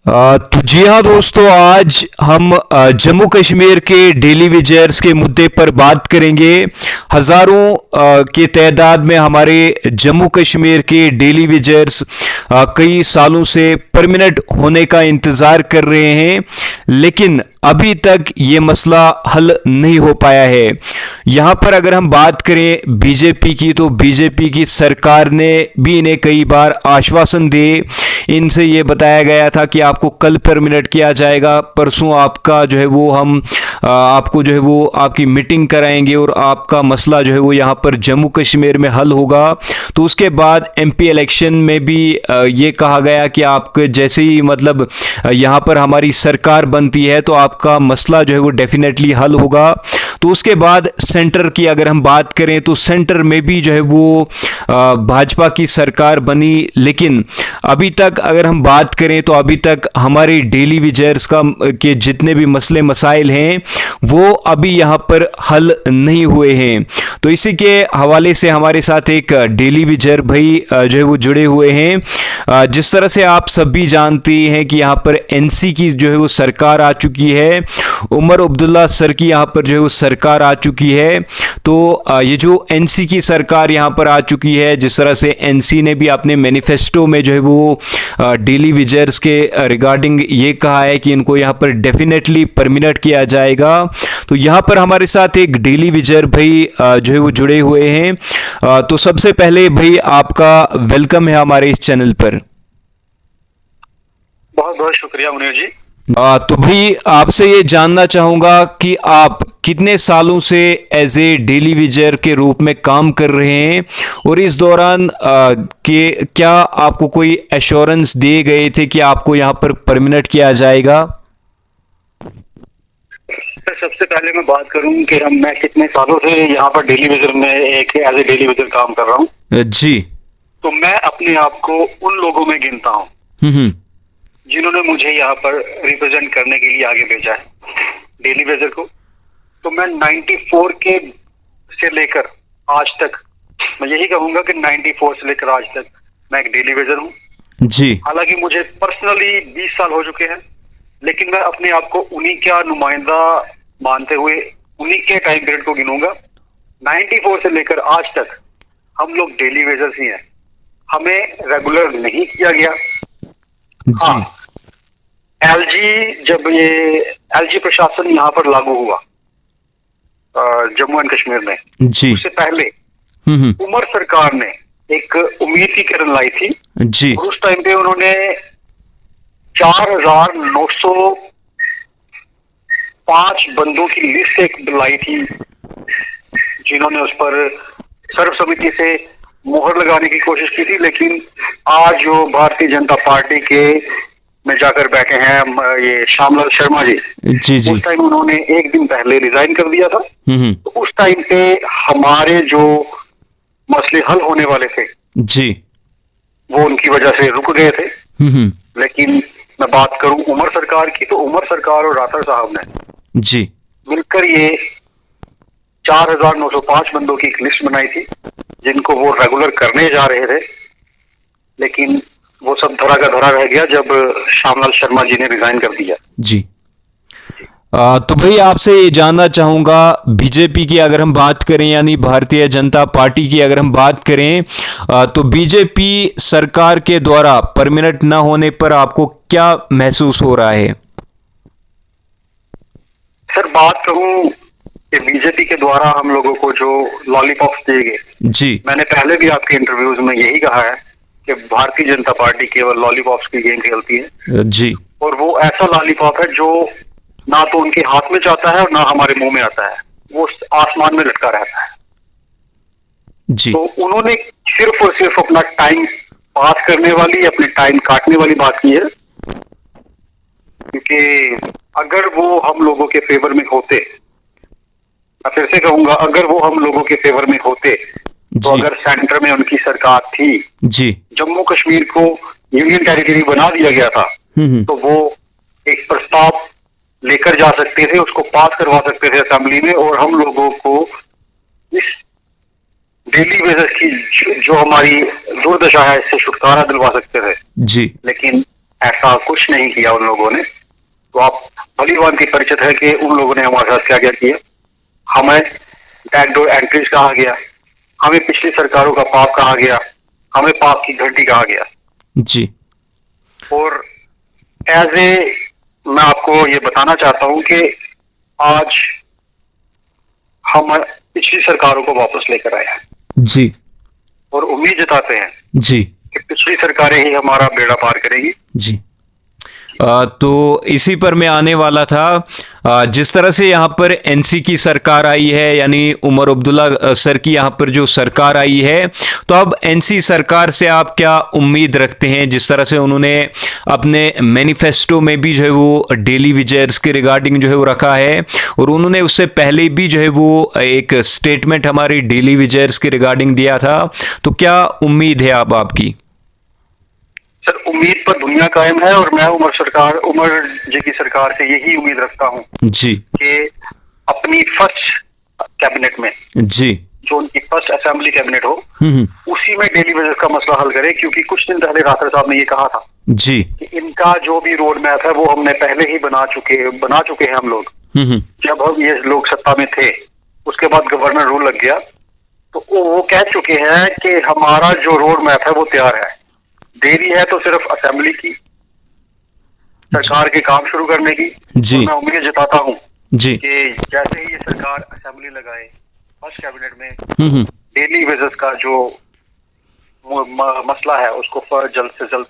तो जी हाँ दोस्तों, आज हम जम्मू कश्मीर के डेली विजर्स के मुद्दे पर बात करेंगे। हज़ारों के तादाद में हमारे जम्मू कश्मीर के डेली विजर्स कई सालों से परमानेंट होने का इंतज़ार कर रहे हैं, लेकिन अभी तक ये मसला हल नहीं हो पाया है। यहाँ पर अगर हम बात करें बीजेपी की, तो बीजेपी की सरकार ने भी इन्हें कई बार आश्वासन दिए। इनसे ये बताया गया था कि आपको कल परमिनेट किया जाएगा, परसों आपका जो है वो हम आपको जो है वो आपकी मीटिंग कराएंगे और आपका मसला जो है वो यहाँ पर जम्मू कश्मीर में हल होगा। तो उसके बाद एमपी इलेक्शन में भी ये कहा गया कि आपके जैसे ही मतलब यहाँ पर हमारी सरकार बनती है तो आपका मसला जो है वो डेफिनेटली हल होगा। तो उसके बाद सेंटर की अगर हम बात करें तो सेंटर में भी जो है वो भाजपा की सरकार बनी, लेकिन अभी तक अगर हम बात करें तो अभी तक हमारे डेली विजर्स का के जितने भी मसले मसाइल हैं वो अभी यहाँ पर हल नहीं हुए हैं। तो इसी के हवाले से हमारे साथ एक डेली विजर भाई जो है वो जुड़े हुए हैं। जिस तरह से आप सभी जानते हैं कि यहाँ पर एनसी की जो है वो सरकार आ चुकी है, उमर अब्दुल्ला सर की यहाँ पर जो है वो सरकार आ चुकी है। तो ये जो एनसी की सरकार यहाँ पर आ चुकी है, जिस तरह से एनसी ने भी अपने मैनिफेस्टो में जो है वो डेली विजर्स के रिगार्डिंग ये कहा है कि इनको यहाँ पर डेफिनेटली परमिनेंट किया जाएगा। तो यहाँ पर हमारे साथ एक डेली विजर भाई जो है वो जुड़े हुए हैं। तो सबसे पहले भाई आपका वेलकम है हमारे इस चैनल पर। बहुत बहुत शुक्रिया मुनीर जी। तो भाई आपसे ये जानना चाहूँगा कि आप कितने सालों से एज ए डेली विजर के रूप में काम कर रहे हैं और इस दौरान के क्या आपको कोई एश्योरेंस दिए गए थे कि आपको यहाँ पर परमिनेंट किया जाएगा? सर, सबसे पहले मैं बात करूं कि मैं कितने सालों से यहाँ पर डेली विजर में एक एज ए डेली विजर काम कर रहा हूँ। जी। तो मैं अपने आप को उन लोगों में गिनता हूँ हम्म। जिन्होंने मुझे यहाँ पर रिप्रेजेंट करने के लिए आगे भेजा है डेली विजर को। तो मैं 94 के से लेकर आज तक, मैं यही कहूंगा कि 94 से लेकर आज तक मैं एक डेली विजर हूँ। जी। हालांकि मुझे पर्सनली 20 साल हो चुके हैं, लेकिन मैं अपने आप को उन्हीं का नुमाइंदा मानते हुए उन्हीं के टाइम पीरियड को गिनूंगा। 94 से लेकर आज तक हम लोग डेली वेजर्स ही हैं, हमें रेगुलर नहीं किया गया। जी। हाँ, एलजी जब ये एलजी प्रशासन यहाँ पर लागू हुआ जम्मू एंड कश्मीर में, जी। उससे पहले हम्म। उमर सरकार ने एक उम्मीद की किरण लाई थी। जी। और उस टाइम पे उन्होंने 4,905 बंदों की लिस्ट एक लाई थी, जिन्होंने उस पर सर्वसम्मति से मोहर लगाने की कोशिश की थी। लेकिन आज जो भारतीय जनता पार्टी के में जाकर बैठे हैं ये श्यामलाल शर्मा जी, जी। जी। उस टाइम उन्होंने एक दिन पहले रिजाइन कर दिया था। हम्म। तो उस टाइम पे हमारे जो मसले हल होने वाले थे जी। वो उनकी वजह से रुक गए थे। हम्म। लेकिन मैं बात करूं उमर सरकार की, तो उमर सरकार और राठौर साहब ने जी। मिलकर ये 4,905 बंदों की एक लिस्ट बनाई थी, जिनको वो रेगुलर करने जा रहे थे। लेकिन वो सब धरा का धरा रह गया जब श्यामलाल शर्मा जी ने रिजाइन कर दिया। जी। तो भाई आपसे ये जानना चाहूँगा, बीजेपी की अगर हम बात करें यानी भारतीय जनता पार्टी की अगर हम बात करें, तो बीजेपी सरकार के द्वारा परमानेंट न होने पर आपको क्या महसूस हो रहा है? सर, बात करूं कि बीजेपी के द्वारा हम लोगों को जो लॉलीपॉप्स दिए गए, जी। मैंने पहले भी आपके इंटरव्यूज में यही कहा है कि भारतीय जनता पार्टी केवल लॉलीपॉप्स की गेम खेलती है। जी। और वो ऐसा लॉलीपॉप है जो ना तो उनके हाथ में जाता है और ना हमारे मुंह में आता है, वो आसमान में लटका रहता है। जी। तो उन्होंने सिर्फ और सिर्फ अपना टाइम पास करने वाली, अपने टाइम काटने वाली बात की है। क्योंकि अगर वो हम लोगों के फेवर में होते, मैं फिर से कहूंगा, अगर वो हम लोगों के फेवर में होते, तो जी। अगर सेंटर में उनकी सरकार थी, जी। जम्मू कश्मीर को यूनियन टेरिटरी बना दिया गया था, तो वो एक प्रस्ताव लेकर जा सकते थे, उसको पास करवा सकते थे असेंबली में, और हम लोगों को इस डेली बेसिस की जो हमारी दुर्दशा है इससे छुटकारा दिलवा सकते थे। जी। लेकिन ऐसा कुछ नहीं किया उन लोगों ने। तो आप भली भांति परिचित है कि उन लोगों ने हमारे साथ क्या क्या किया। हमें बैकडोर एंट्रीज कहा गया, हमें पिछली सरकारों का पाप कहा गया, हमें पाप की घंटी कहा गया। जी और एज ए मैं आपको ये बताना चाहता हूं कि आज हम पिछली सरकारों को वापस लेकर आए हैं जी और उम्मीद जताते हैं जी कि पिछली सरकारें ही हमारा बेड़ा पार करेगी। जी। तो इसी पर मैं आने वाला था। जिस तरह से यहाँ पर एनसी की सरकार आई है, यानी उमर अब्दुल्ला सर की यहाँ पर जो सरकार आई है, तो अब एनसी सरकार से आप क्या उम्मीद रखते हैं? जिस तरह से उन्होंने अपने मैनिफेस्टो में भी जो है वो डेली विजर्स के रिगार्डिंग जो है वो रखा है, और उन्होंने उससे पहले भी जो है वो एक स्टेटमेंट हमारी डेली विजर्स के रिगार्डिंग दिया था। तो क्या उम्मीद है अब आपकी? सर, उम्मीद पर दुनिया कायम है और मैं उमर जी की सरकार से यही उम्मीद रखता हूं जी कि अपनी फर्स्ट कैबिनेट में, जी जो उनकी फर्स्ट असेंबली कैबिनेट हो, हम्म, उसी में डेली वेजेस का मसला हल करे। क्योंकि कुछ दिन पहले राठौर साहब ने ये कहा था जी कि इनका जो भी रोड मैप है वो हमने पहले ही बना चुके हैं हम लोग। हम्म, जब हम ये लोग सत्ता में थे, उसके बाद गवर्नर रूल लग गया, तो वो कह चुके हैं कि हमारा जो रोड मैप है वो तैयार है। देरी है तो सिर्फ असेंबली की, सरकार के काम शुरू करने की। जी और मैं उम्मीद जताता हूं जी कि जैसे ही ये सरकार असेंबली लगाए, फर्स्ट कैबिनेट में हम्म, डेली वेजेस का जो मसला है उसको जल्द से जल्द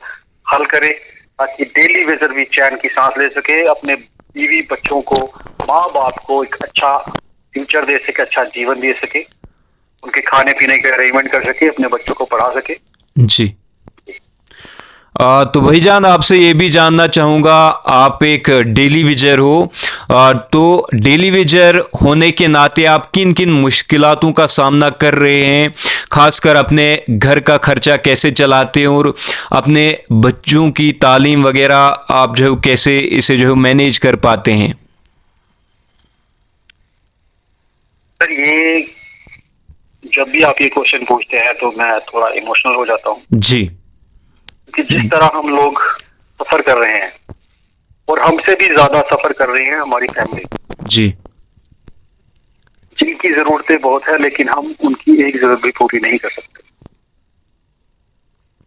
हल करे, ताकि डेली वेजर भी चैन की सांस ले सके, अपने बीवी बच्चों को, माँ बाप को एक अच्छा फ्यूचर दे सके, अच्छा जीवन दे सके, उनके खाने पीने के अरेंजमेंट कर सके, अपने बच्चों को पढ़ा सके। जी। तो भाईजान, आपसे ये भी जानना चाहूँगा, आप एक डेली विजर हो, तो डेली विजर होने के नाते आप किन किन मुश्किलातों का सामना कर रहे हैं? खासकर अपने घर का खर्चा कैसे चलाते हैं, और अपने बच्चों की तालीम वगैरह आप जो है कैसे इसे जो है मैनेज कर पाते हैं? सर, ये जब भी आप ये क्वेश्चन पूछते हैं तो मैं थोड़ा इमोशनल हो जाता हूँ जी कि जिस तरह हम लोग सफर कर रहे हैं, और हमसे भी ज्यादा सफर कर रही है हमारी फैमिली, जी जिनकी जरूरतें बहुत है, लेकिन हम उनकी एक जरूरत भी पूरी नहीं कर सकते।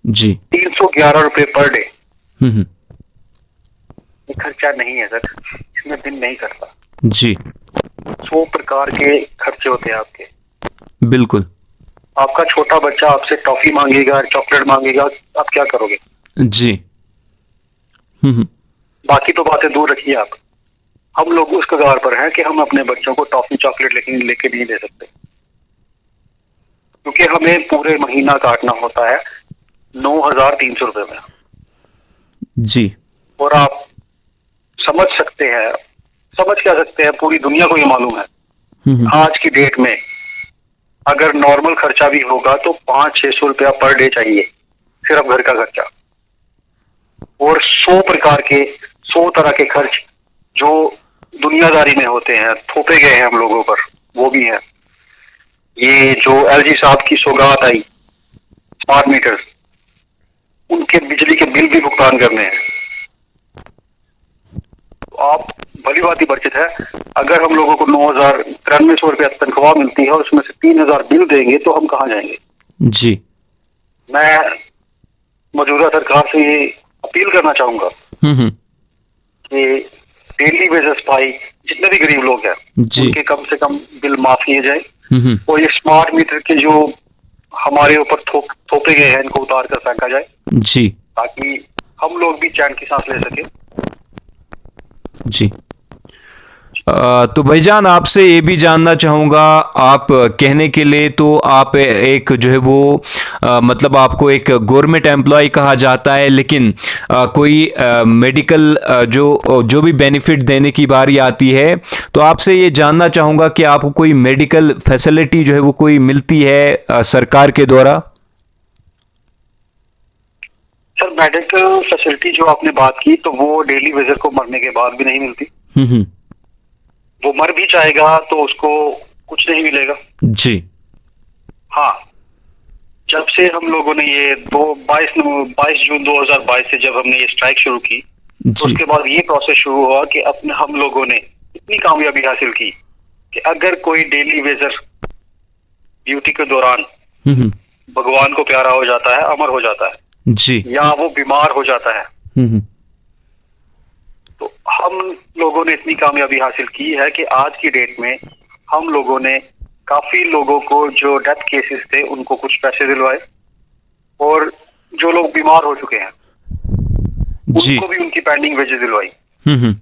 जी 311 रुपए पर डे हम्म, ये खर्चा नहीं है सर, इसमें दिन नहीं करता। जी 100 प्रकार के खर्चे होते हैं आपके। बिल्कुल। आपका छोटा बच्चा आपसे टॉफी मांगेगा, चॉकलेट मांगेगा, आप क्या करोगे? जी हम्म, बाकी तो बातें दूर रखिए आप। हम लोग उस कगार पर हैं कि हम अपने बच्चों को टॉफी चॉकलेट लेके नहीं दे सकते, क्योंकि हमें पूरे महीना काटना होता है 9,300 रुपए में। जी और आप समझ क्या सकते हैं, पूरी दुनिया को ये मालूम है हम्म, आज की डेट में अगर नॉर्मल खर्चा भी होगा तो 500-600 रुपया पर डे चाहिए, सिर्फ घर का खर्चा। और 100 तरह के खर्च जो दुनियादारी में होते हैं, थोपे गए हैं हम लोगों पर, वो भी है। ये जो एलजी साहब की सौगात आई, स्मार्ट मीटर, उनके बिजली के बिल भी भुगतान करने हैं। तो आप भली बात ही परिचित है, अगर हम लोगों को 9,9300 रुपया तनख्वाह मिलती है और उसमें से 3,000 बिल देंगे तो हम कहाँ जाएंगे? जी मैं मौजूदा सरकार से ये अपील करना चाहूंगा हम्म, कि डेली वेजेस पाई जितने भी गरीब लोग हैं जी उनके कम से कम बिल माफ किए जाए, हम्म, और ये स्मार्ट मीटर के जो हमारे ऊपर थोपे गए हैं इनको उतार कर फेंका जाए, जी ताकि हम लोग भी चैन की सांस ले सके। जी। तो भाईजान, आपसे ये भी जानना चाहूँगा, आप कहने के लिए तो आप एक जो है वो मतलब आपको एक गवर्नमेंट एम्प्लॉय कहा जाता है, लेकिन कोई मेडिकल जो भी बेनिफिट देने की बारी आती है, तो आपसे ये जानना चाहूँगा कि आपको कोई मेडिकल फैसिलिटी जो है वो कोई मिलती है सरकार के द्वारा? सर, मेडिकल फैसिलिटी जो आपने बात की, तो वो डेली वेजर को मरने के बाद भी नहीं मिलती। हम्म, वो मर भी जाएगा तो उसको कुछ नहीं मिलेगा। जी हाँ, जब से हम लोगों ने ये 22 जून 2022 से जब हमने ये स्ट्राइक शुरू की, तो जी। उसके बाद ये प्रोसेस शुरू हुआ कि अपने हम लोगों ने इतनी कामयाबी हासिल की कि अगर कोई डेली वेजर ड्यूटी के दौरान हम्म। भगवान को प्यारा हो जाता है, अमर हो जाता है, जी। या वो बीमार हो जाता है, हम्म। तो हम लोगों ने इतनी कामयाबी हासिल की है कि आज की डेट में हम लोगों ने काफी लोगों को जो डेथ केसेस थे उनको कुछ पैसे दिलवाए, और जो लोग बीमार हो चुके हैं जी। उनको भी उनकी पेंडिंग वेजेस दिलवाई। हम्म।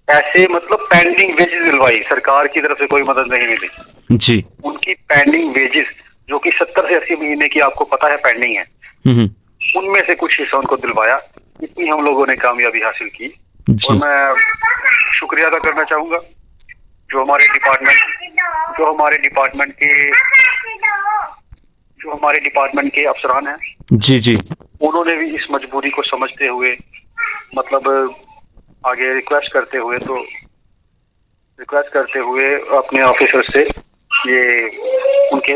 ऐसे मतलब पेंडिंग वेजेस दिलवाई, सरकार की तरफ से कोई मदद नहीं मिली। जी। उनकी पेंडिंग वेजेस जो कि 70 से 80 महीने की आपको पता है पेंडिंग है, हम्म। उनमें से कुछ हिस्सा उनको दिलवाया। इतनी हम लोगों ने कामयाबी हासिल की, और जी। मैं शुक्रिया अदा करना चाहूंगा जो हमारे डिपार्टमेंट के अफसरान हैं। जी। जी। उन्होंने भी इस मजबूरी को समझते हुए, मतलब आगे रिक्वेस्ट करते हुए अपने ऑफिसर से ये उनके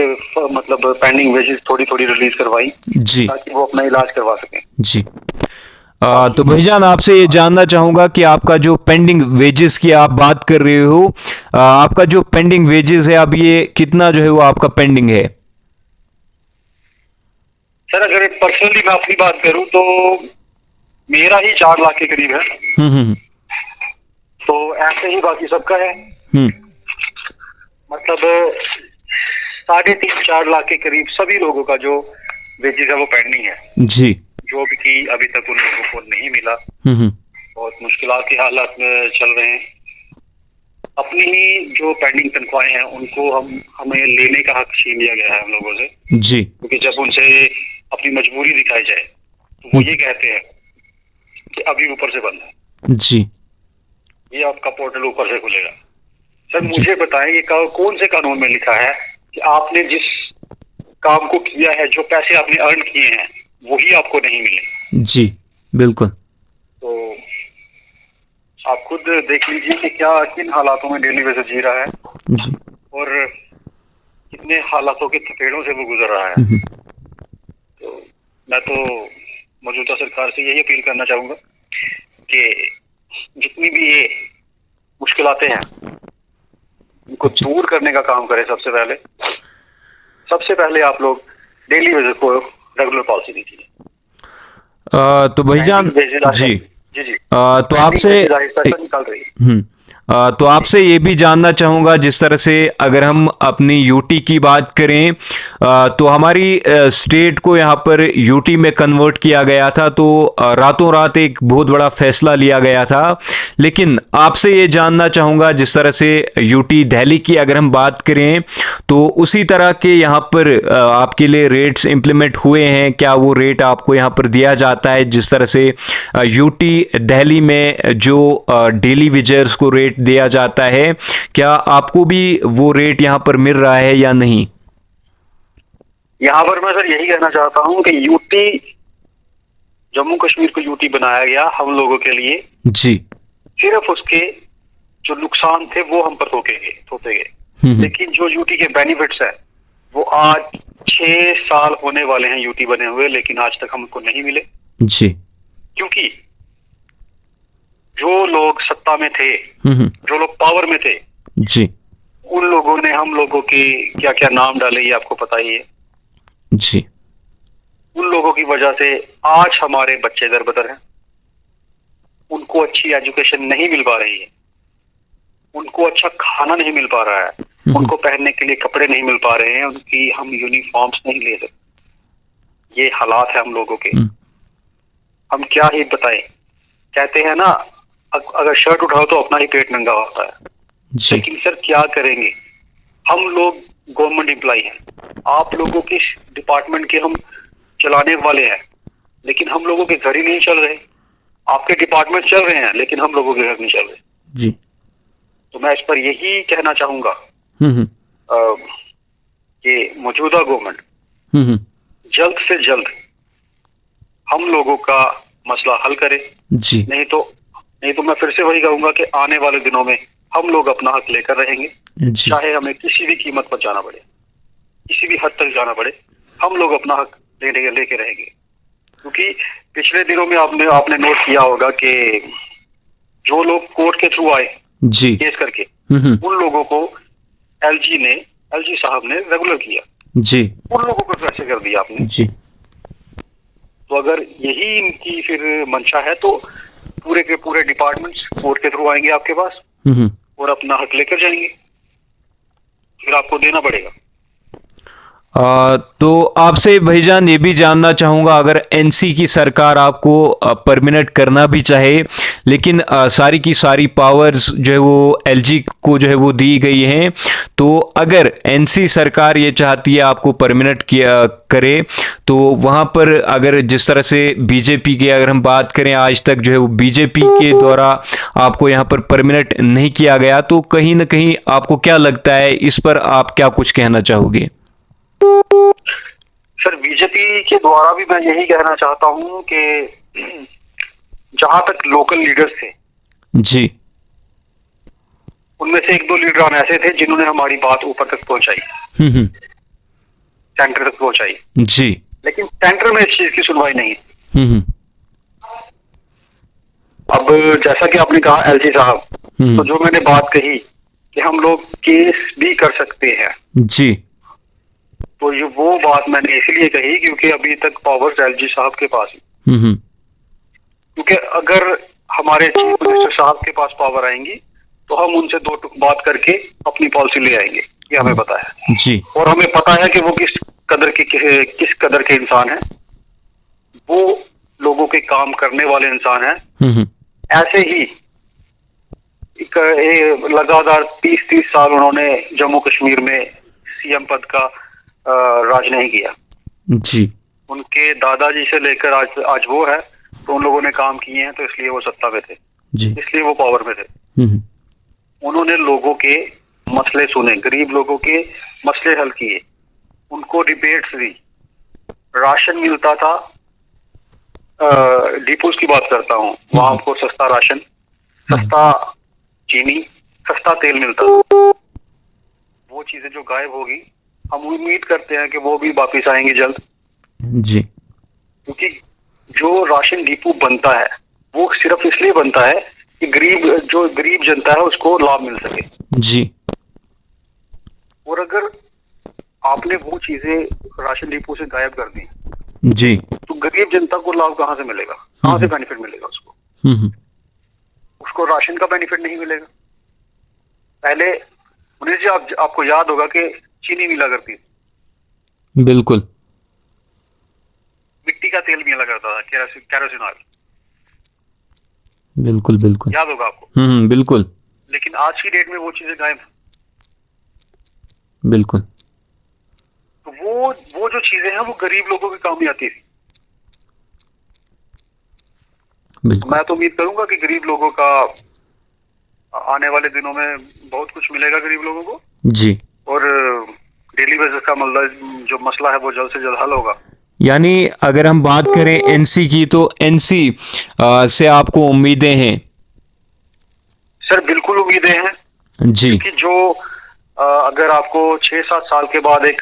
मतलब पेंडिंग वेजेस थोड़ी थोड़ी रिलीज करवाई, जी। ताकि वो अपना इलाज करवा सकें। जी। तो भाईजान आपसे ये जानना चाहूंगा कि आपका जो पेंडिंग वेजेस की आप बात कर रहे हो, आपका जो पेंडिंग वेजेस है अब ये कितना जो है वो आपका पेंडिंग है? सर अगर पर्सनली मैं अपनी बात करूं तो मेरा ही 4 लाख के करीब है। हम्म। तो ऐसे ही बाकी सबका है, हम्म। मतलब 3.5-4 लाख के करीब सभी लोगों का जो वेजेस है वो पेंडिंग है, जी। जो भी कि अभी तक उन लोगों को नहीं मिला। हम्म। बहुत मुश्किलात के हालात में चल रहे हैं। अपनी ही जो पेंडिंग तनख्वाहें हैं उनको हमें लेने का हक छीन लिया गया है हम लोगों से, जी। क्योंकि जब उनसे अपनी मजबूरी दिखाई जाए तो वो ये कहते हैं कि अभी ऊपर से बंद है, जी। ये आपका पोर्टल ऊपर से खुलेगा। सर जी। मुझे बताएं कि कौन से कानून में लिखा है कि आपने जिस काम को किया है, जो पैसे आपने अर्न किए हैं, वही आपको नहीं मिले। जी बिल्कुल। तो आप खुद देख लीजिए कि क्या किन हालातों में डेली वेजर जी रहा है, जी। और कितने हालातों के थपेड़ों से वो गुजर रहा है। तो मैं तो मौजूदा सरकार से यही अपील करना चाहूंगा कि जितनी भी ये मुश्किलातें हैं उनको दूर करने का काम करें। सबसे पहले आप लोग डेली वेजर को रेगुलर पॉलिसी दीजिए। तो भाईजान जी। जी तो आपसे निकाल रही है। तो आपसे ये भी जानना चाहूँगा, जिस तरह से अगर हम अपनी यूटी की बात करें, तो हमारी स्टेट को यहाँ पर यूटी में कन्वर्ट किया गया था, तो रातों रात एक बहुत बड़ा फैसला लिया गया था। लेकिन आपसे ये जानना चाहूँगा, जिस तरह से यूटी दिल्ली की अगर हम बात करें, तो उसी तरह के यहाँ पर आपके लिए रेट्स इम्प्लीमेंट हुए हैं क्या? वो रेट आपको यहाँ पर दिया जाता है जिस तरह से यूटी दिल्ली में जो डेली विजर्स को रेट दिया जाता है, क्या आपको भी वो रेट यहाँ पर मिल रहा है या नहीं? यहाँ पर मैं सर यही कहना चाहता हूँ कि यूटी, जम्मू कश्मीर को यूटी बनाया गया हम लोगों के लिए, जी। सिर्फ उसके जो नुकसान थे वो हम पर थोपे गए। लेकिन जो यूटी के बेनिफिट्स है वो आज 6 साल होने वाले हैं यूटी बने हुए, लेकिन आज तक हमको नहीं मिले। जी। क्योंकि जो लोग सत्ता में थे, जो लोग पावर में थे, जी, उन लोगों ने हम लोगों के क्या क्या नाम डाले ये आपको पता ही है। जी। उन लोगों की वजह से आज हमारे बच्चे दर-बदर हैं। उनको अच्छी एजुकेशन नहीं मिल पा रही है, उनको अच्छा खाना नहीं मिल पा रहा है, उनको पहनने के लिए कपड़े नहीं मिल पा रहे हैं, उनकी हम यूनिफॉर्म्स नहीं ले सकते। ये हालात है हम लोगों के। हम क्या ही बताएं। कहते हैं ना, अगर शर्ट उठाओ तो अपना ही पेट नंगा होता है। लेकिन सर क्या करेंगे, हम लोग गवर्नमेंट एम्प्लॉय हैं, आप लोगों के डिपार्टमेंट के हम चलाने वाले हैं, लेकिन हम लोगों के घर ही नहीं चल रहे। आपके डिपार्टमेंट चल रहे हैं लेकिन हम लोगों के घर नहीं चल रहे। जी। तो मैं इस पर यही कहना चाहूंगा कि मौजूदा गवर्नमेंट जल्द से जल्द हम लोगों का मसला हल करे। जी। नहीं तो मैं फिर से वही कहूंगा कि आने वाले दिनों में हम लोग अपना हक लेकर रहेंगे, चाहे हमें किसी भी कीमत पर जाना पड़े, किसी भी हद तक जाना पड़े। हम लोग अपना हक लेके रहेंगे। क्योंकि पिछले दिनों में आपने नोट किया होगा कि जो लोग कोर्ट के थ्रू आए जी। केस करके, हम्म। उन लोगों को एलजी साहब ने रेगुलर किया, जी। उन लोगों को कैसे कर दिया आपने? जी। तो अगर यही इनकी फिर मंशा है तो पूरे के पूरे डिपार्टमेंट्स कोर्ट के थ्रू आएंगे आपके पास हम्म। और अपना हक लेकर जाएंगे, फिर आपको देना पड़ेगा। तो आपसे भाईजान ये भी जानना चाहूँगा, अगर एनसी की सरकार आपको परमिनेंट करना भी चाहे, लेकिन सारी की सारी पावर्स जो है वो एलजी को जो है वो दी गई हैं, तो अगर एनसी सरकार ये चाहती है आपको परमिनेंट किया करे, तो वहाँ पर अगर जिस तरह से बीजेपी की अगर हम बात करें, आज तक जो है वो बीजेपी के द्वारा आपको यहाँ पर परमिनेंट नहीं किया गया, तो कहीं ना कहीं आपको क्या लगता है, इस पर आप क्या कुछ कहना चाहोगे? सर, बीजेपी के द्वारा भी मैं यही कहना चाहता हूं कि जहां तक लोकल लीडर्स थे जी। उनमें से एक दो लीडर ऐसे थे जिन्होंने हमारी बात ऊपर तक पहुंचाई, हम्म। सेंटर तक पहुंचाई, जी। लेकिन सेंटर में इस चीज की सुनवाई नहीं। हम्म। अब जैसा कि आपने कहा एलजी साहब, तो जो मैंने बात कही कि हम लोग केस भी कर सकते हैं, जी। तो ये वो बात मैंने इसलिए कही क्योंकि अभी तक पावर्स एलजी साहब के पास ही। हम्म। क्योंकि अगर हमारे चीफ मिनिस्टर साहब के पास पावर आएंगी तो हम उनसे दो टुक बात करके अपनी पॉलिसी ले आएंगे, ये हमें पता है जी। और हमें पता है कि वो किस कदर के इंसान हैं, वो लोगों के काम करने वाले इंसान हैं। हम्म। ऐसे ही लगातार 30-30 साल उन्होंने जम्मू कश्मीर में सीएम पद का राज नहीं किया। जी। उनके दादाजी से लेकर आज वो है, तो उन लोगों ने काम किए हैं, तो इसलिए वो सत्ता में थे, जी। इसलिए वो पावर में थे। उन्होंने लोगों के मसले सुने, गरीब लोगों के मसले हल किए, उनको डिबेट्स दी, राशन मिलता था। डिपोज की बात करता हूँ, वहां आपको सस्ता राशन, सस्ता चीनी, सस्ता तेल मिलता था। वो चीजें जो गायब होगी, हम उम्मीद करते हैं कि वो भी वापिस आएंगी जल्द। जी। क्योंकि जो राशन डिपो बनता है वो सिर्फ इसलिए बनता है कि गरीब जनता है उसको लाभ मिल सके। जी। और अगर आपने वो चीजें राशन डिपो से गायब कर दी जी, तो गरीब जनता को लाभ कहाँ से मिलेगा, कहाँ से बेनिफिट मिलेगा उसको? उसको राशन का बेनिफिट नहीं मिलेगा। पहले मुनीर जी आपको याद होगा कि चीनी मिला करती, बिल्कुल, मिट्टी का तेल मिला करता था, केरोसिन ऑयल, बिल्कुल बिल्कुल याद होगा आपको? बिल्कुल। लेकिन आज की डेट में वो चीजें गायब, बिल्कुल। तो वो जो चीजें हैं वो गरीब लोगों के काम ही आती थी। मैं तो उम्मीद करूंगा कि गरीब लोगों का आने वाले दिनों में बहुत कुछ मिलेगा गरीब लोगों को जी, और डेली बेसिस का जो मसला है वो जल्द से जल्द हल होगा। यानी अगर हम बात करें एनसी की, तो एनसी से आपको उम्मीदें हैं? सर बिल्कुल उम्मीदें हैं जी, क्योंकि जो अगर आपको 6-7 साल के बाद एक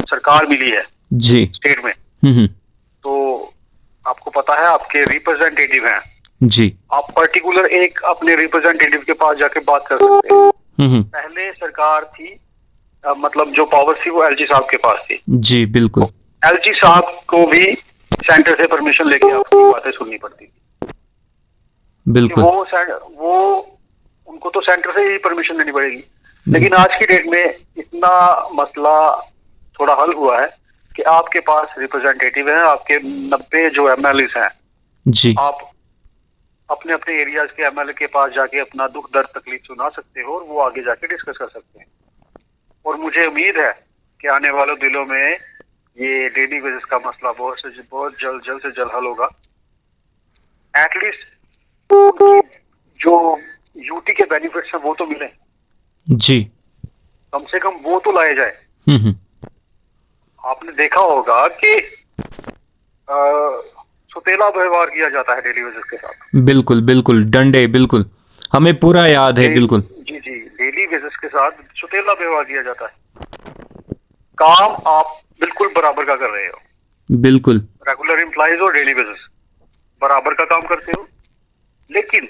सरकार मिली है जी स्टेट में, तो आपको पता है आपके रिप्रेजेंटेटिव हैं जी, आप पर्टिकुलर एक अपने रिप्रेजेंटेटिव के पास जाके बात कर सकते हैं। पहले सरकार थी, मतलब जो पावर थी वो एलजी साहब के पास थी जी, बिल्कुल। एलजी साहब को भी सेंटर से परमिशन लेके आपकी बातें सुननी पड़ती थी, बिल्कुल। वो उनको तो सेंटर से ही परमिशन लेनी पड़ेगी। लेकिन आज की डेट में इतना मसला थोड़ा हल हुआ है कि आपके पास रिप्रेजेंटेटिव हैं, आपके 90 जो एमएलए हैं जी, आप अपने अपने एरियाज के एमएलए के पास जाके अपना दुख दर्द तकलीफ सुना सकते हो और वो आगे जाके डिस्कस कर सकते हैं। और मुझे उम्मीद है कि आने वाले दिनों में ये डेली वेजेस का मसला बहुत जल्द से जल्द हल होगा। एटलीस्ट जो यूटी के बेनिफिट्स हैं वो तो मिले जी, कम से कम वो तो लाए जाए। आपने देखा होगा कि सुतेला व्यवहार किया जाता है डेली वेजेस के साथ, बिल्कुल बिल्कुल, डंडे, बिल्कुल, हमें पूरा याद है, बिल्कुल जी जी, डेली वेजेस के साथ सुतेला व्यवहार किया जाता है। काम आप बिल्कुल बराबर का कर रहे हो। बिल्कुल। रेगुलर एम्प्लॉइज और डेली बेसिस बराबर का काम करते हो, लेकिन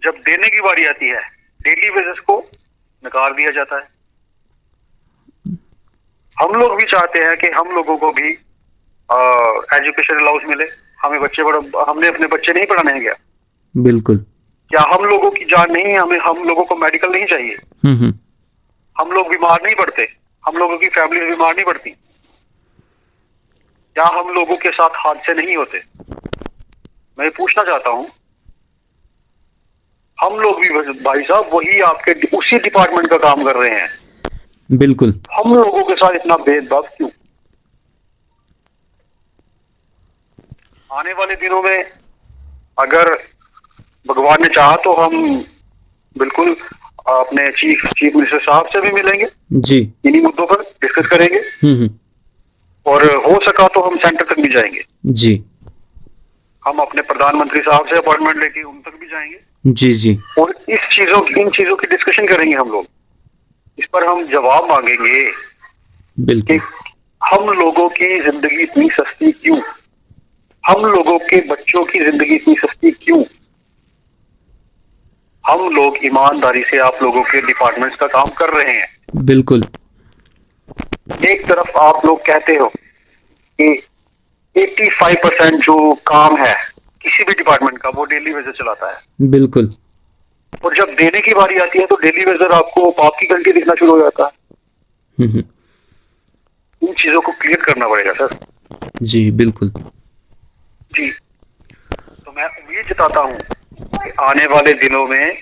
जब देने की बारी आती है डेली बेसिस को नकार दिया जाता है। हम लोग भी चाहते हैं कि हम लोगों को भी एजुकेशन अलाउंस मिले। हमने अपने बच्चे नहीं पढ़ाने हैं क्या? बिल्कुल। क्या हम लोगों की जान नहीं, हम लोगों को मेडिकल नहीं चाहिए? हम्म। हम लोग बीमार नहीं पड़ते? हम लोगों की फैमिली बीमार नहीं पड़ती? क्या हम लोगों के साथ हादसे नहीं होते? मैं पूछना चाहता हूं, हम लोग भी भाई साहब वही आपके उसी डिपार्टमेंट का काम कर रहे हैं, बिल्कुल। हम लोगों के साथ इतना भेदभाव क्यों? आने वाले दिनों में अगर भगवान ने चाहा तो हम बिल्कुल अपने चीफ मिनिस्टर साहब से भी मिलेंगे, जी। इन्हीं मुद्दों पर डिस्कस करेंगे, हम्म। और हो सका तो हम सेंटर तक भी जाएंगे। जी हम अपने प्रधानमंत्री साहब से अपॉइंटमेंट लेके उन तक भी जाएंगे, जी जी। और इन चीजों की डिस्कशन करेंगे हम लोग। इस पर हम जवाब मांगेंगे कि बिल्कुल। हम लोगों की जिंदगी इतनी सस्ती क्यों, हम लोगों के बच्चों की जिंदगी इतनी सस्ती क्यों? हम लोग ईमानदारी से आप लोगों के डिपार्टमेंट्स का काम कर रहे हैं। बिल्कुल। एक तरफ आप लोग कहते हो कि 85% जो काम है किसी भी डिपार्टमेंट का वो डेली वेजर चलाता है, बिल्कुल। और जब देने की बारी आती है तो डेली वेजर आपको पाप की घंटी दिखना शुरू हो जाता है। हम्म। इन चीजों को क्लियर करना पड़ेगा सर। जी बिल्कुल। जी, तो मैं उम्मीद जताता हूँ कि आने वाले दिनों में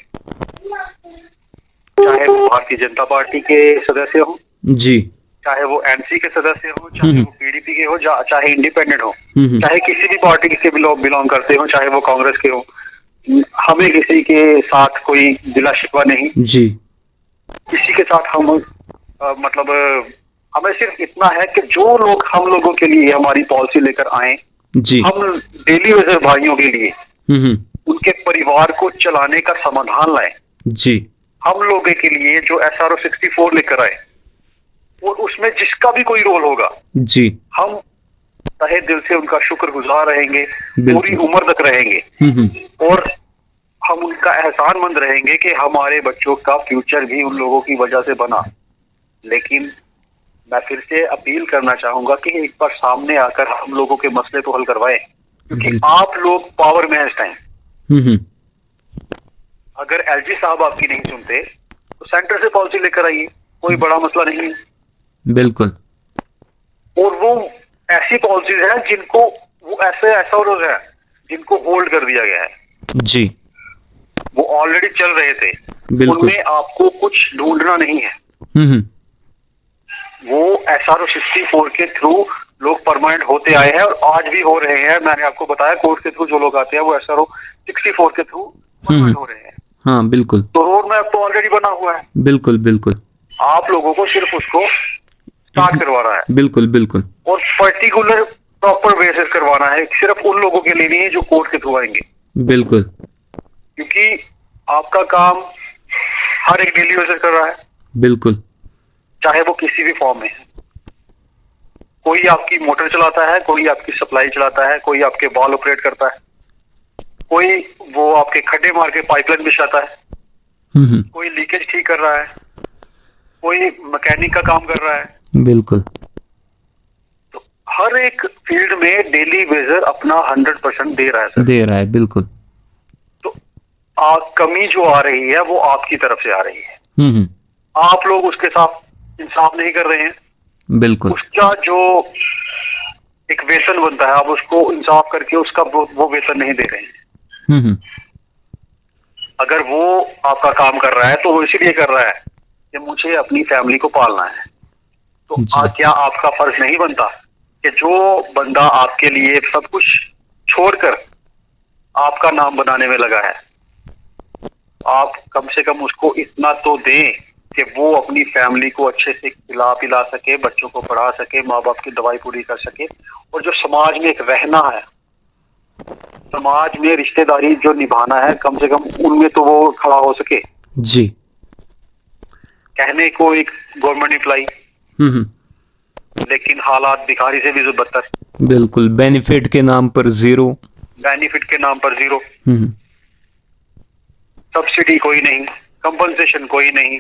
चाहे वो भारतीय जनता पार्टी के सदस्य हो, जी। चाहे वो एनसी के सदस्य हो, चाहे वो पीडीपी के हो, चाहे इंडिपेंडेंट हो, हम्म। चाहे किसी भी पार्टी से बिलोंग करते हो, चाहे वो कांग्रेस के हो, हमें किसी के साथ कोई गिला शिकवा नहीं। जी। किसी के साथ हम मतलब हमें सिर्फ इतना है कि जो लोग हम लोगों के लिए हमारी पॉलिसी लेकर आए, जी। हम डेली वेजर भाइयों के लिए हम्म। उनके परिवार को चलाने का समाधान लाए। जी। हम लोगों के लिए जो SRO 64 लेकर आए, और उसमें जिसका भी कोई रोल होगा, जी। हम तहे दिल से उनका शुक्रगुजार रहेंगे, बिल्कुल। पूरी उम्र तक रहेंगे, हम्म। और हम उनका एहसानमंद रहेंगे कि हमारे बच्चों का फ्यूचर भी उन लोगों की वजह से बना। लेकिन मैं फिर से अपील करना चाहूंगा कि एक बार सामने आकर हम लोगों के मसले तो हल करवाएं, क्योंकि बिल्कुल। आप लोग पावर में हैं इस टाइम। हम्म। अगर LG साहब आपकी नहीं सुनते तो सेंटर से पॉलिसी लेकर आइए, कोई बड़ा मसला नहीं है। बिल्कुल। और वो ऐसी पॉलिसीज हैं जिनको वो ऐसा है जिनको होल्ड कर दिया गया है, जी। वो ऑलरेडी चल रहे थे, बिल्कुल। उनमें आपको कुछ ढूंढना नहीं है। हम्म। वो SRO 64 के थ्रू लोग परमानेंट होते आए हैं और आज भी हो रहे हैं। मैंने आपको बताया कोर्ट के थ्रू जो लोग आते हैं वो SRO 64 के थ्रू परमानेंट हो रहे हैं। हाँ बिल्कुल। तो रोड मैप तो ऑलरेडी बना हुआ है, बिल्कुल बिल्कुल। आप लोगों को सिर्फ उसको स्टार्ट करवाना है, बिल्कुल बिल्कुल। और पर्टिकुलर प्रॉपर बेसिस करवाना है, सिर्फ उन लोगों के लिए नहीं है जो कोर्ट के थ्रू आएंगे। बिल्कुल। क्योंकि आपका काम हर एक डेली बेसिस कर रहा है, बिल्कुल। चाहे वो किसी भी फॉर्म में है। कोई आपकी मोटर चलाता है, कोई आपकी सप्लाई चलाता है, कोई आपके बॉल ऑपरेट करता है, कोई वो आपके खड्डे मार के पाइपलाइन बिछाता है, कोई लीकेज ठीक कर रहा है, कोई मैकेनिक का काम कर रहा है। बिल्कुल। तो हर एक फील्ड में डेली वेजर अपना 100% दे रहा है सर। दे रहा है बिल्कुल। तो कमी जो आ रही है वो आपकी तरफ से आ रही है, हम्म। आप लोग उसके साथ इंसाफ नहीं कर रहे हैं। बिल्कुल। उसका जो एक वेतन बनता है आप उसको इंसाफ करके उसका वो वेतन नहीं दे रहे हैं। हम्म। अगर वो आपका काम कर रहा है तो वो इसीलिए कर रहा है कि मुझे अपनी फैमिली को पालना है। तो जी। क्या आपका फर्ज नहीं बनता कि जो बंदा आपके लिए सब कुछ छोड़कर आपका नाम बनाने में लगा है, आप कम से कम उसको इतना तो दें कि वो अपनी फैमिली को अच्छे से खिला पिला सके, बच्चों को पढ़ा सके, माँ बाप की दवाई पूरी कर सके, और जो समाज में एक रहना है, समाज में रिश्तेदारी जो निभाना है, कम से कम उनमें तो वो खड़ा हो सके। जी। कहने को एक गवर्नमेंट एम्प्लॉई, हम्म। लेकिन हालात भिखारी से भी बदतर। बिल्कुल, बेनिफिट के नाम पर जीरो। बेनिफिट के नाम पर जीरो, हम्म, सब्सिडी कोई नहीं, कंपनसेशन कोई नहीं।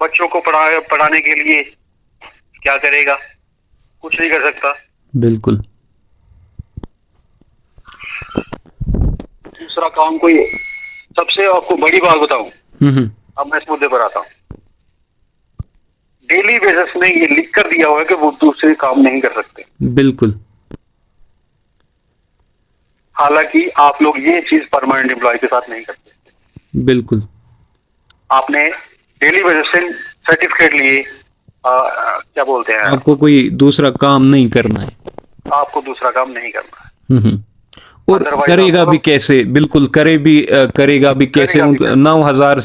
बच्चों को पढ़ाने के लिए क्या करेगा? कुछ नहीं कर सकता। बिल्कुल। दूसरा काम कोई, सबसे आपको बड़ी बात बताऊं, हम्म, अब मैं इस मुद्दे पर आता हूं। डेली बेसिस में ये लिख कर दिया हुआ है कि वो दूसरे काम नहीं कर सकते। बिल्कुल। हालांकि आप लोग ये चीज परमानेंट एम्प्लॉय के साथ नहीं करते। बिल्कुल। आपने डेली बेसिस से सर्टिफिकेट लिए, क्या बोलते हैं, आपको कोई दूसरा काम नहीं करना है। आपको दूसरा काम नहीं करना है। हम्म, और Otherwise करेगा आपको- भी कैसे? बिल्कुल, करेगा भी कैसे? करेगा भी कैसे? 9,000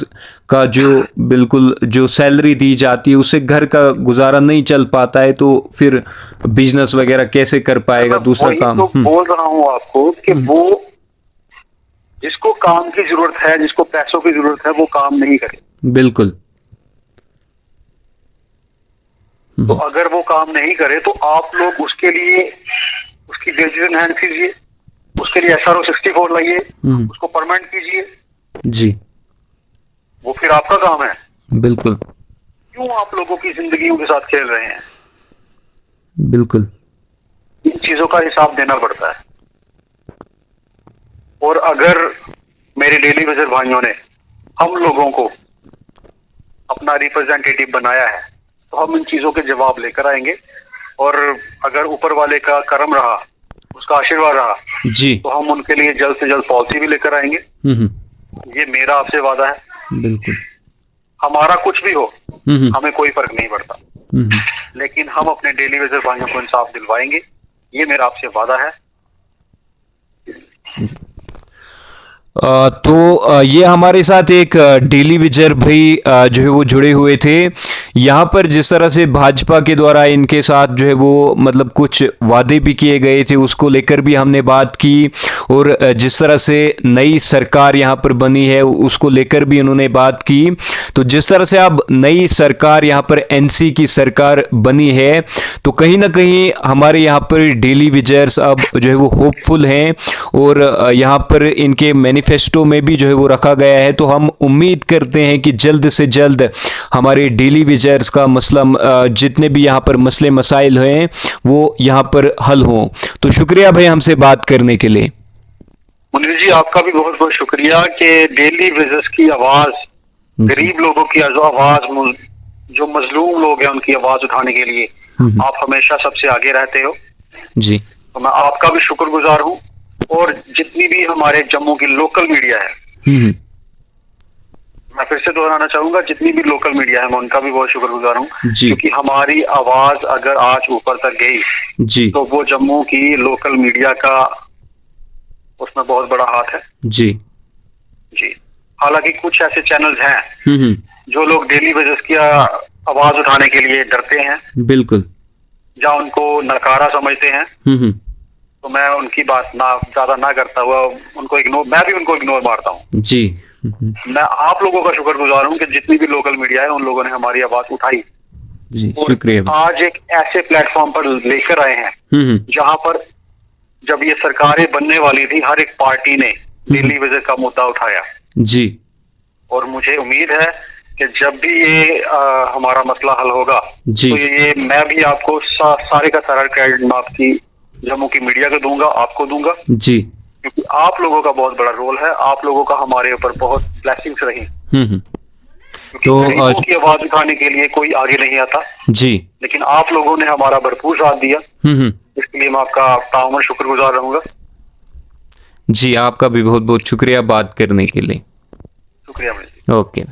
का जो बिल्कुल जो सैलरी दी जाती है उससे घर का गुजारा नहीं चल पाता है, तो फिर बिजनेस वगैरह कैसे कर पाएगा? मैं दूसरा वही काम। तो बोल रहा हूं आपको कि वो जिसको काम की जरूरत है, जिसको पैसों की जरूरत है, वो काम नहीं करे। बिल्कुल। तो अगर वो काम नहीं करे तो आप लोग उसके लिए उसकी वेजेस एनहांस कीजिए, उसके लिए SRO 64 लाइए, उसको परमानेंट कीजिए। जी। वो फिर आपका काम है। बिल्कुल। क्यों आप लोगों की जिंदगियों के साथ खेल रहे हैं? बिल्कुल। इन चीजों का हिसाब देना पड़ता है। और अगर मेरे डेली वेजर भाइयों ने हम लोगों को अपना रिप्रेजेंटेटिव बनाया है तो हम इन चीजों के जवाब लेकर आएंगे। और अगर ऊपर वाले का करम रहा, उसका आशीर्वाद रहा, जी। तो हम उनके लिए जल्द से जल्द पॉलिसी भी लेकर आएंगे। ये मेरा आपसे वादा है। बिल्कुल। हमारा कुछ भी हो, हमें कोई फर्क नहीं पड़ता, लेकिन हम अपने डेली वेजर भाइयों को इंसाफ दिलवाएंगे। ये मेरा आपसे वादा है। तो ये हमारे साथ एक डेली विजर भाई जो है वो जुड़े हुए थे। यहाँ पर जिस तरह से भाजपा के द्वारा इनके साथ जो है वो मतलब कुछ वादे भी किए गए थे, उसको लेकर भी हमने बात की, और जिस तरह से नई सरकार यहाँ पर बनी है उसको लेकर भी उन्होंने बात की। तो जिस तरह से अब नई सरकार यहाँ पर NC की सरकार बनी है, तो कहीं ना कहीं हमारे यहाँ पर डेली विजर्स अब जो है वो होपफुल हैं, और यहाँ पर इनके मैनिफेस्टो में भी जो है वो रखा गया है। तो हम उम्मीद करते हैं कि जल्द से जल्द हमारे डेली विजर्स का मसला, जितने भी यहाँ पर मसले मसाइल हैं वो यहाँ पर हल हों। तो शुक्रिया भाई हमसे बात करने के लिए। मुनीर जी, आपका भी बहुत बहुत शुक्रिया कि डेली विजर्स की आवाज, गरीब लोगों की आवाज, जो मजलूम लोग हैं उनकी आवाज उठाने के लिए आप हमेशा सबसे आगे रहते हो। जी। तो मैं आपका भी शुक्रगुजार हूँ। और जितनी भी हमारे जम्मू की लोकल मीडिया है, मैं फिर से दोहराना चाहूंगा, जितनी भी लोकल मीडिया है मैं उनका भी बहुत शुक्रगुजार हूँ, क्योंकि हमारी आवाज अगर आज ऊपर तक गई जी, तो वो जम्मू की लोकल मीडिया का उसमें बहुत बड़ा हाथ है। जी। जी। हालांकि कुछ ऐसे चैनल्स हैं जो लोग डेली बेसिस की आवाज उठाने के लिए डरते हैं, बिल्कुल, या उनको नकारा समझते हैं। तो मैं उनकी बात ज्यादा ना करता हुआ उनको मैं भी उनको इग्नोर मारता हूँ। जी। मैं आप लोगों का शुक्रगुजार हूँ कि जितनी भी लोकल मीडिया है उन लोगों ने हमारी आवाज उठाई। जी, और शुक्रिया। आज एक ऐसे प्लेटफॉर्म पर लेकर आए हैं जहां पर जब ये सरकारें बनने वाली थी हर एक पार्टी ने डेली वेजर का मुद्दा उठाया। जी। और मुझे उम्मीद है कि जब भी ये हमारा मसला हल होगा तो ये मैं भी आपको सारे का सारा क्रेडिट मैं आपकी जम्मू की मीडिया को दूंगा, आपको दूंगा जी, क्योंकि आप लोगों का बहुत बड़ा रोल है। आप लोगों का हमारे ऊपर बहुत ब्लेसिंग्स रही। तो गरीबों की आवाज उठाने के लिए कोई आगे नहीं आता जी, लेकिन आप लोगों ने हमारा भरपूर साथ दिया। इसके लिए मैं आपका ताउम्र शुक्रगुजार रहूंगा। जी, आपका भी बहुत बहुत शुक्रिया बात करने के लिए। शुक्रिया। ओके।